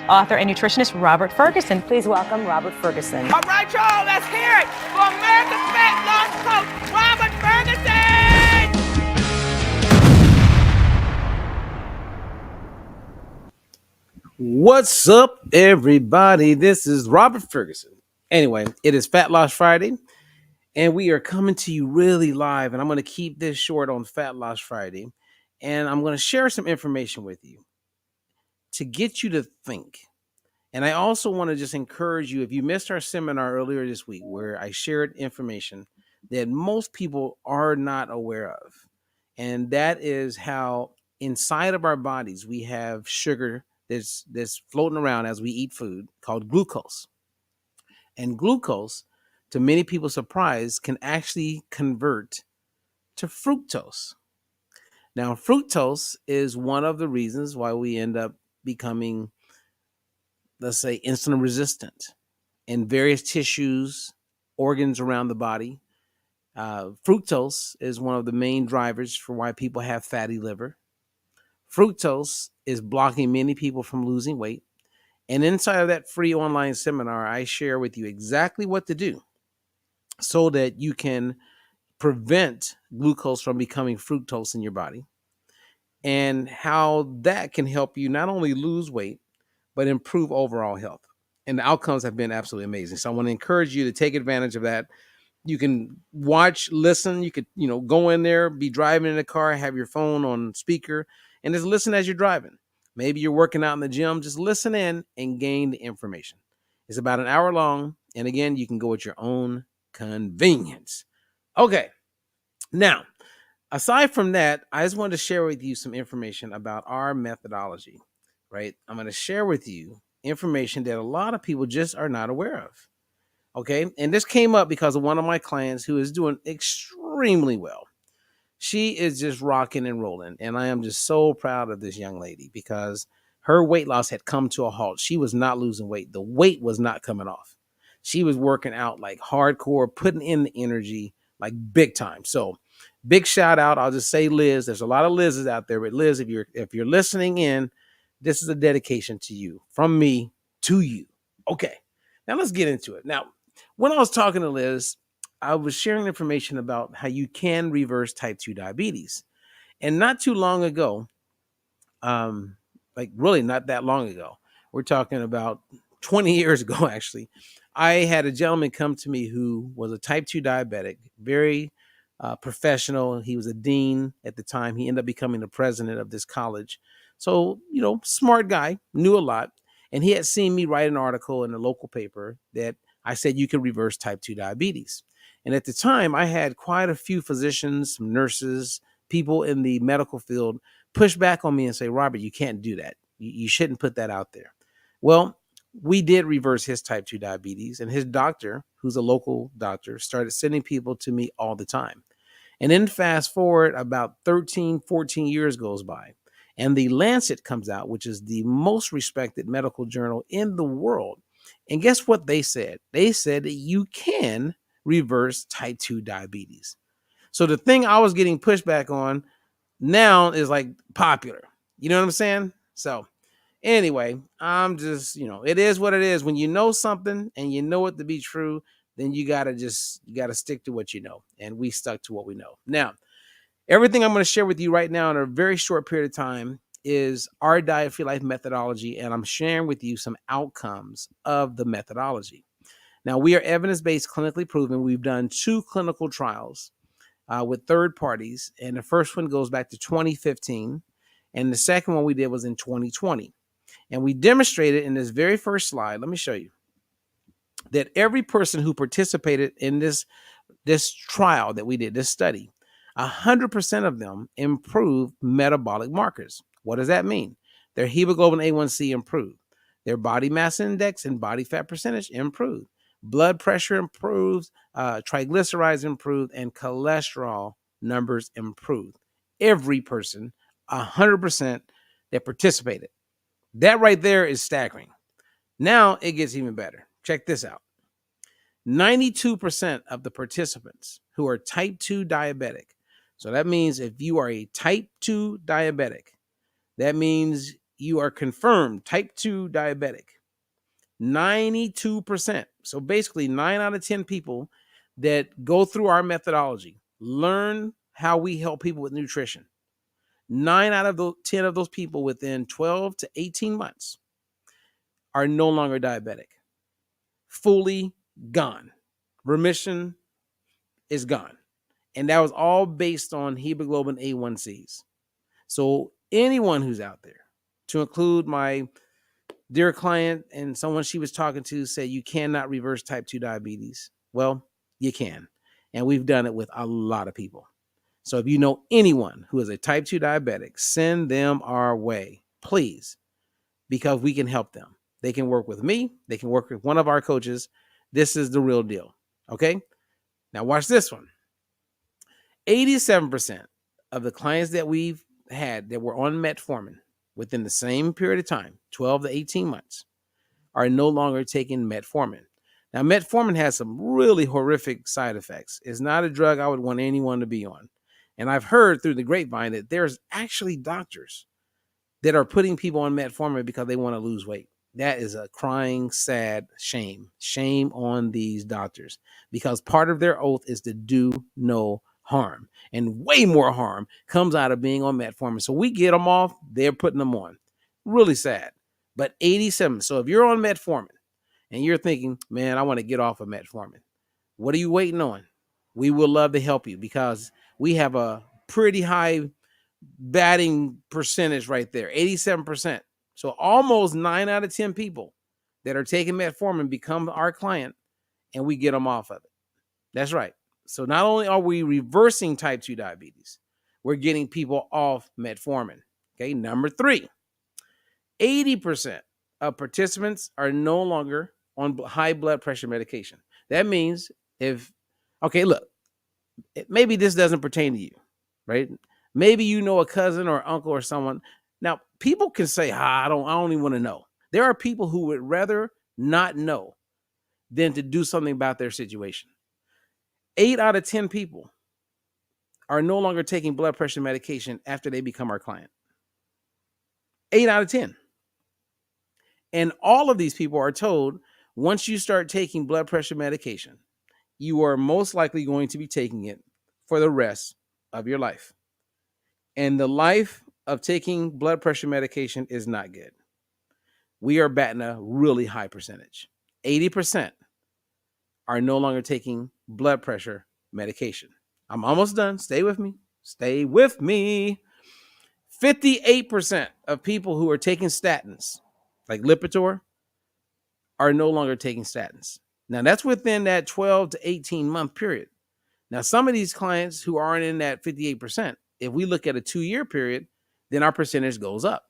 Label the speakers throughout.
Speaker 1: author and nutritionist Robert Ferguson. Please welcome Robert Ferguson.
Speaker 2: All right, y'all, let's hear it for America's Fat Loss Coach, Robert Ferguson!
Speaker 3: What's up, everybody? This is Robert Ferguson. Anyway, it is Fat Loss Friday, and we are coming to you really live, and I'm going to keep this short on Fat Loss Friday, and I'm going to share some information with you to get you to think. And I also want to just encourage you, if you missed our seminar earlier this week where I shared information that most people are not aware of, and that is how inside of our bodies we have sugar that's floating around as we eat food called glucose. And glucose, to many people's surprise, can actually convert to fructose. Now, fructose is one of the reasons why we end up becoming, let's say, insulin resistant in various tissues, organs around the body. Fructose is one of the main drivers for why people have fatty liver. Fructose is blocking many people from losing weight. And inside of that free online seminar, I share with you exactly what to do so that you can prevent glucose from becoming fructose in your body, and how that can help you not only lose weight, but improve overall health. And the outcomes have been absolutely amazing. So I want to encourage you to take advantage of that. You can watch, listen, you could, go in there, be driving in the car, have your phone on speaker, and just listen as you're driving. Maybe you're working out in the gym, just listen in and gain the information. It's about an hour long. And again, you can go at your own convenience. Okay. Now, aside from that, I just wanted to share with you some information about our methodology, right? I'm going to share with you information that a lot of people just are not aware of. Okay. And this came up because of one of my clients who is doing extremely well. She is just rocking and rolling. And I am just so proud of this young lady because her weight loss had come to a halt. She was not losing weight. The weight was not coming off. She was working out like hardcore, putting in the energy like big time. So big shout out. I'll just say Liz. There's a lot of Liz's out there, but Liz, if you're listening in, this is a dedication to you, from me to you. Okay. Now let's get into it. Now, when I was talking to Liz, I was sharing information about how you can reverse type 2 diabetes. And not too long ago, like really not that long ago, we're talking about 20 years ago, actually, I had a gentleman come to me who was a type 2 diabetic, very professional. He was a dean at the time. He ended up becoming the president of this college. So, smart guy, knew a lot. And he had seen me write an article in a local paper that I said you could reverse type 2 diabetes. And at the time, I had quite a few physicians, some nurses, people in the medical field push back on me and say, Robert, you can't do that. You shouldn't put that out there. Well, we did reverse his type 2 diabetes, and his doctor, who's a local doctor, started sending people to me all the time. And then fast forward about 13, 14 years goes by, and the Lancet comes out, which is the most respected medical journal in the world. And guess what they said? They said that you can reverse type 2 diabetes. So the thing I was getting pushback on now is like popular. You know what I'm saying? So anyway, I'm just, it is what it is. When you know something and you know it to be true, then you got to stick to what you know. And we stuck to what we know. Now, everything I'm going to share with you right now in a very short period of time is our Diet Free Life methodology. And I'm sharing with you some outcomes of the methodology. Now, we are evidence-based, clinically proven. We've done 2 clinical trials with third parties. And the first one goes back to 2015. And the second one we did was in 2020. And we demonstrated in this very first slide, let me show you, that every person who participated in this trial that we did, this study, 100% of them improved metabolic markers. What does that mean? Their hemoglobin A1C improved. Their body mass index and body fat percentage improved. Blood pressure improved, triglycerides improved, and cholesterol numbers improved. Every person, 100% that participated. That right there is staggering. Now it gets even better. Check this out. 92% of the participants who are type 2 diabetic. So that means if you are a type 2 diabetic, that means you are confirmed type 2 diabetic. 92%. So basically 9 out of 10 people that go through our methodology learn how we help people with nutrition. 9 out of those 10 of those people within 12 to 18 months are no longer diabetic. Fully gone. Remission is gone. And that was all based on hemoglobin A1Cs. So anyone who's out there, to include my dear client and someone she was talking to, say you cannot reverse type 2 diabetes. Well, you can. And we've done it with a lot of people. So if you know anyone who is a type 2 diabetic, send them our way, please, because we can help them. They can work with me. They can work with one of our coaches. This is the real deal. Okay? Now watch this one. 87% of the clients that we've had that were on metformin within the same period of time, 12 to 18 months, are no longer taking metformin. Now, metformin has some really horrific side effects. It's not a drug I would want anyone to be on. And I've heard through the grapevine that there's actually doctors that are putting people on metformin because they want to lose weight. That is a crying, sad shame. Shame on these doctors, because part of their oath is to do no harm. And way more harm comes out of being on metformin. So we get them off, they're putting them on. Really sad. But 87. So if you're on metformin and you're thinking, man, I want to get off of metformin, what are you waiting on? We would love to help you, because we have a pretty high batting percentage right there, 87%. So almost 9 out of 10 people that are taking metformin become our client, and we get them off of it. That's right. So not only are we reversing type 2 diabetes, we're getting people off metformin. Okay, number 3, 80% of participants are no longer on high blood pressure medication. That means maybe this doesn't pertain to you, right? Maybe you know a cousin or uncle or someone. Now, people can say, I don't even want to know. There are people who would rather not know than to do something about their situation. 8 out of 10 people are no longer taking blood pressure medication after they become our client. 8 out of 10. And all of these people are told, once you start taking blood pressure medication, you are most likely going to be taking it for the rest of your life. And the life of taking blood pressure medication is not good. We are batting a really high percentage. 80% are no longer taking blood pressure medication. I'm almost done. Stay with me. Stay with me. 58% of people who are taking statins, like Lipitor, are no longer taking statins. Now, that's within that 12 to 18 month period. Now, some of these clients who aren't in that 58%, if we look at a 2-year period, then our percentage goes up.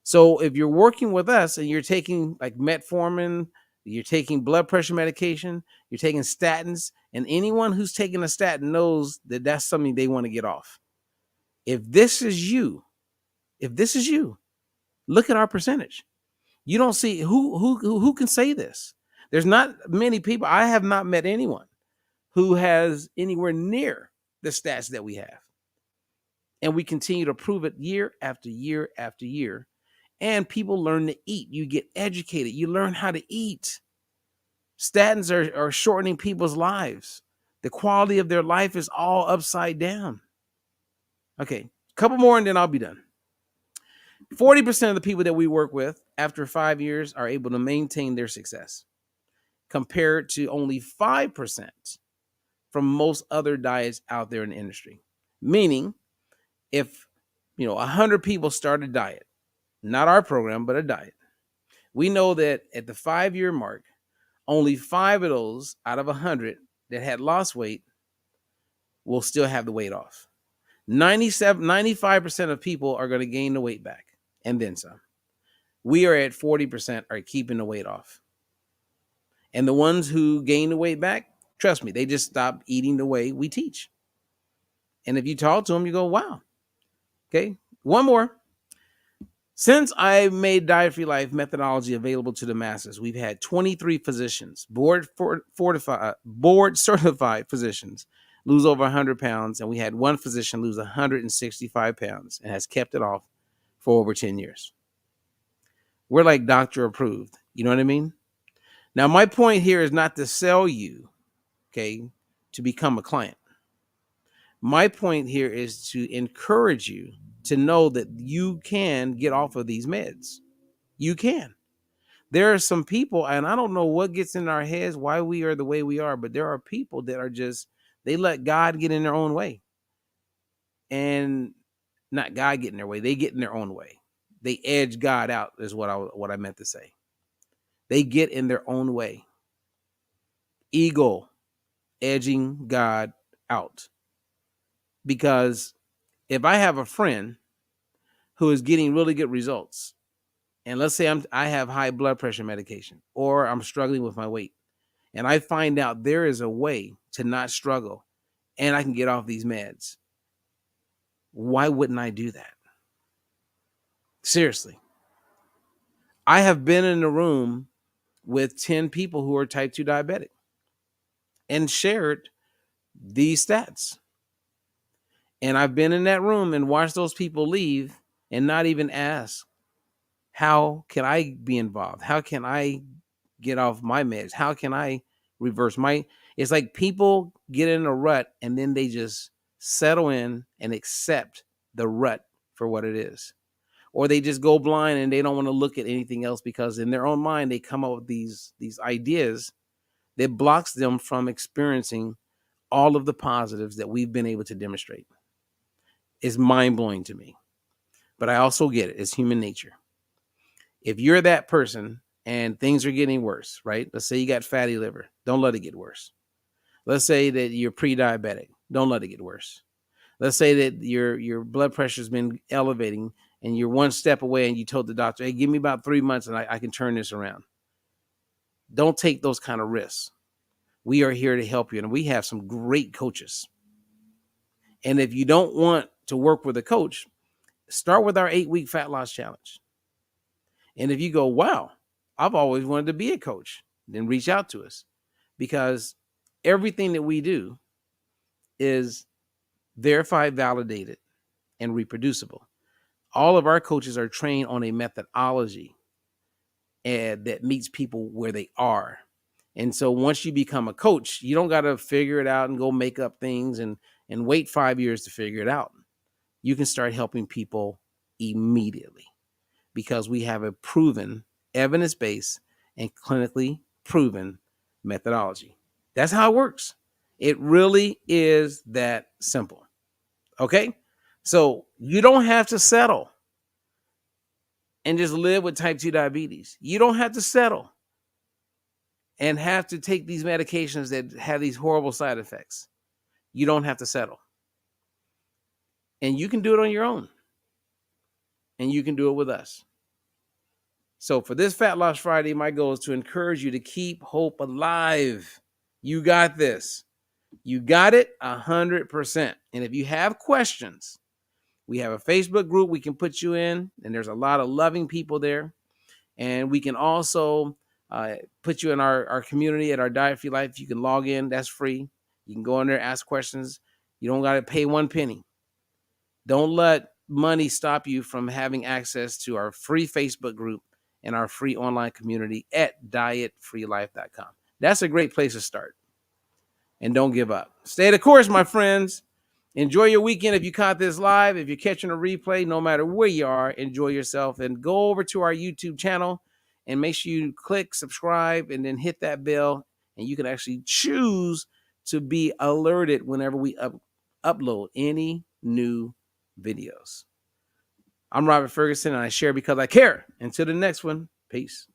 Speaker 3: So if you're working with us and you're taking like metformin, you're taking blood pressure medication, you're taking statins, and anyone who's taking a statin knows that that's something they want to get off. If this is you, look at our percentage. You don't see who can say this. There's not many people. I have not met anyone who has anywhere near the stats that we have. And we continue to prove it year after year after year. And people learn to eat. You get educated. You learn how to eat. Statins are shortening people's lives. The quality of their life is all upside down. Okay, a couple more and then I'll be done. 40% of the people that we work with after 5 years are able to maintain their success, compared to only 5% from most other diets out there in the industry. Meaning, if 100 people start a diet, not our program, but a diet, we know that at the 5-year mark, only 5 of those out of 100 that had lost weight will still have the weight off. 95% of people are going to gain the weight back and then some. We are at 40% are keeping the weight off. And the ones who gain the weight back, trust me, they just stop eating the way we teach. And if you talk to them, you go, wow. Okay, one more. Since I made Diet Free Life methodology available to the masses, we've had 23 physicians, board certified physicians, lose over 100 pounds. And we had one physician lose 165 pounds and has kept it off for over 10 years. We're like doctor approved. You know what I mean? Now, my point here is not to sell you, okay, to become a client. My point here is to encourage you to know that you can get off of these meds. You can. There are some people, and I don't know what gets in our heads, why we are the way we are, but there are people that are just, they let God get in their own way. And not God get in their way, they get in their own way. They edge God out is what I meant to say. They get in their own way. Ego edging God out. Because if I have a friend who is getting really good results, and let's say I have high blood pressure medication, or I'm struggling with my weight, and I find out there is a way to not struggle and I can get off these meds, why wouldn't I do that? Seriously. I have been in a room with 10 people who are type 2 diabetic and shared these stats. And I've been in that room and watched those people leave and not even ask, how can I be involved? How can I get off my meds? How can I reverse my... It's like people get in a rut and then they just settle in and accept the rut for what it is. Or they just go blind and they don't want to look at anything else because in their own mind, they come up with these ideas that blocks them from experiencing all of the positives that we've been able to demonstrate. It's mind-blowing to me. But I also get it. It's human nature. If you're that person and things are getting worse, right? Let's say you got fatty liver. Don't let it get worse. Let's say that you're pre-diabetic. Don't let it get worse. Let's say that your blood pressure has been elevating and you're one step away and you told the doctor, hey, give me about 3 months and I can turn this around. Don't take those kind of risks. We are here to help you. And we have some great coaches. And if you don't want to work with a coach, start with our 8-week fat loss challenge. And if you go, wow, I've always wanted to be a coach, then reach out to us, because everything that we do is verified, validated, and reproducible. All of our coaches are trained on a methodology that meets people where they are. And so once you become a coach, you don't got to figure it out and go make up things and wait 5 years to figure it out. You can start helping people immediately because we have a proven, evidence-based, and clinically proven methodology. That's how it works. It really is that simple. Okay? So you don't have to settle and just live with type 2 diabetes. You don't have to settle and have to take these medications that have these horrible side effects. You don't have to settle. And you can do it on your own. And you can do it with us. So for this Fat Loss Friday, my goal is to encourage you to keep hope alive. You got this. You got it 100%. And if you have questions, we have a Facebook group we can put you in, and there's a lot of loving people there. And we can also put you in our community at our Diet Free Life. You can log in. That's free. You can go in there, ask questions. You don't got to pay one penny. Don't let money stop you from having access to our free Facebook group and our free online community at dietfreelife.com. That's a great place to start. And don't give up. Stay the course, my friends. Enjoy your weekend. If you caught this live, if you're catching a replay, no matter where you are, enjoy yourself and go over to our YouTube channel and make sure you click subscribe and then hit that bell, and you can actually choose to be alerted whenever we upload any new videos. I'm Robert Ferguson, and I share because I care. Until the next one, peace.